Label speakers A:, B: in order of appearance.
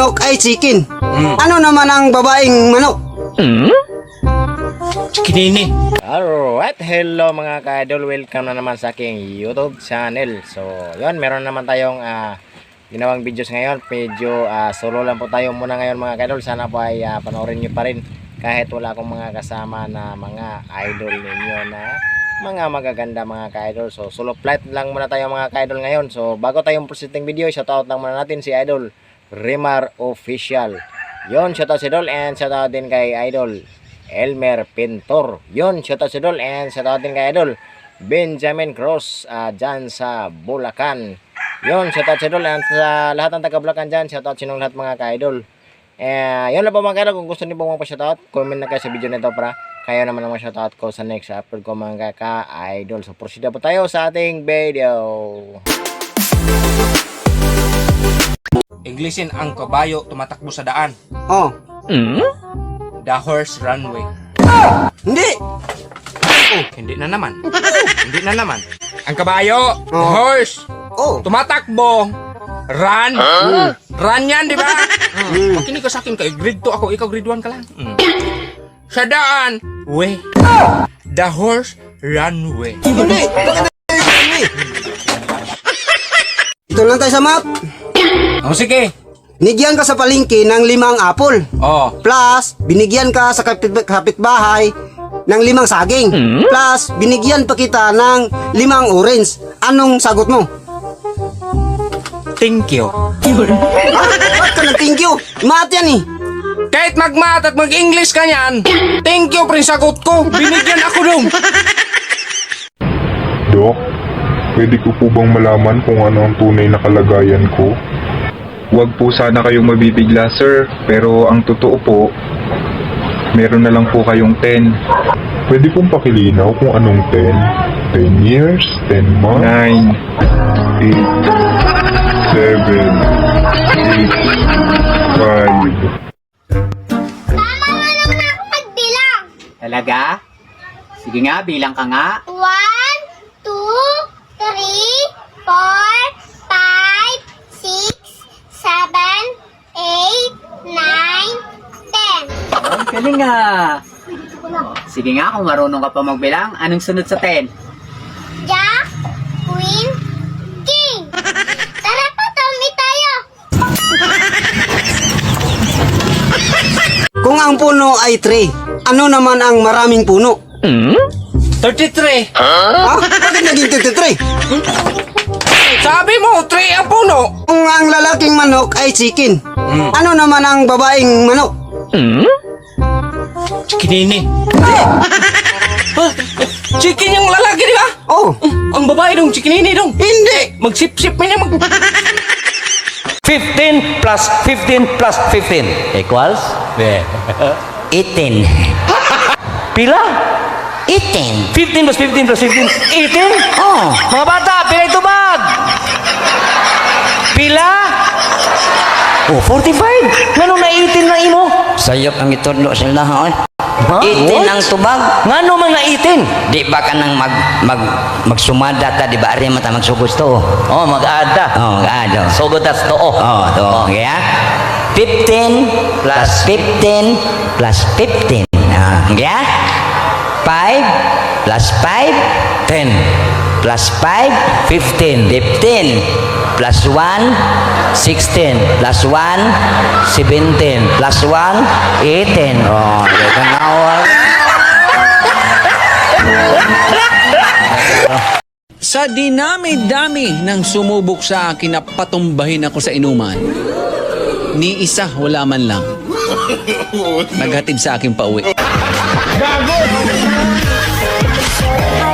A: manok ay chicken. Ano naman ang babaeng manok?
B: Chikinini.
C: Alright, hello mga ka-idol, welcome na naman sa aking YouTube channel. So, yun, meron naman tayong ginawang videos ngayon. Medyo solo lang po tayo muna ngayon mga ka-idol. Sana po ay panoorin nyo pa rin kahit wala akong mga kasama na mga idol ninyo na mga magaganda mga ka-idol. So, solo flight lang muna tayo mga ka-idol ngayon. So, bago tayong proceeding video, shoutout lang muna natin si Idol Remar Official. Yun, shoutout si Idol, and shoutout din kay Idol Elmer Pintor. Yun, shoutout si Idol, and shoutout din kay Idol Benjamin Cross dyan sa Bulacan. Yun, shoutout si Idol, and sa lahat ng taga Bulacan dyan, shoutout sinong lahat mga ka-idol. Yun lang po mga ka-idol. Kung gusto niyo po mga pa-shoutout, comment na kayo sa video nito para kayo naman ang ma-shoutout ko sa next upload ko mga ka-idol. So proceed na po tayo sa ating video.
B: Englishin, ang kabayo tumatakbo sa daan.
A: Oh,
B: The horse runway.
A: hindi.
B: Oh, hindi na naman. Hindi na naman. Ang kabayo, the horse,
A: Oh,
B: tumatakbo. Run. Run yan, di ba? Makinig ka sa akin, kay grade 2 ako, ikaw grade 1 ka lang. Sa daan, way. The horse runway.
A: hindi. Ito lang tayo sa map.
B: Oh, sige.
A: Binigyan ka sa palengke ng 5 apple.
B: Oh,
A: Plus, binigyan ka sa kapitbahay ng 5 saging. Plus, binigyan pa kita ng 5 orange. Anong sagot mo?
B: thank you.
A: Ba't ka nag-thank you? Math yan eh.
B: Kahit mag-math at mag-English ka niyan, thank you, pre, sagot ko. Binigyan ako dong.
D: Dok, pwede ko po bang malaman kung ano ang tunay na kalagayan ko?
E: Huwag po sana kayong mabibigla, sir. Pero ang totoo po, meron na lang po kayong 10,
D: Pwede pong pakilinaw kung anong 10? 10 years? 10 months?
E: 9,
D: 8, 7, 8, 5.
F: Tama nga naman ako magbilang.
G: Talaga? Sige nga, bilang ka nga.
F: 1, 2, 3, 4, 5, 6, 7, 8, 9, 10.
G: Ang galing nga. Sige nga, kung marunong ka pa magbilang, anong sunod sa 10?
F: Jack, Queen, King. Tara pa, tami tayo.
A: Kung ang puno ay 3, ano naman ang maraming puno?
B: 33.
A: Ha? Bakit naging 33?
B: Sabi mo, 3 ang puno.
A: Kung ang lalaking manok ay chicken, ano naman ang babaeng manok?
B: Chikinini. Chicken yung lalaki, di ba?
A: Oh,
B: Ang babae dong, chikinini dong.
A: hindi.
B: Magsip-sip mo niya,
H: 15 plus 15 plus 15 equals 18. Pila? 18. 15 plus 15 plus 15 18? Oh, mga bata, pila itubag? Pila? Oh, 45. Ngano na 18 na imo?
I: Sayop ang itudlo sila ha. 18 ang tubag.
H: Ngano man na 18?
I: Di ba ka nang magsumada ta, di ba ari mata magsugos to?
H: Oh, mag-add
I: Oh, gado.
H: So good that's to.
I: Oh, to. Okay ha? 15 plus 15 plus 15. Okay ha? 5 plus 5
H: 10
I: plus 5
H: 15
I: 15 plus 1 16 plus 1 17 plus 1 18. Oh, ito na awal.
J: Sa dinami-dami ng sumubok sa akin na patumbahin ako sa inuman, ni isa wala man lang naghatid sa akin pauwi.
F: Hi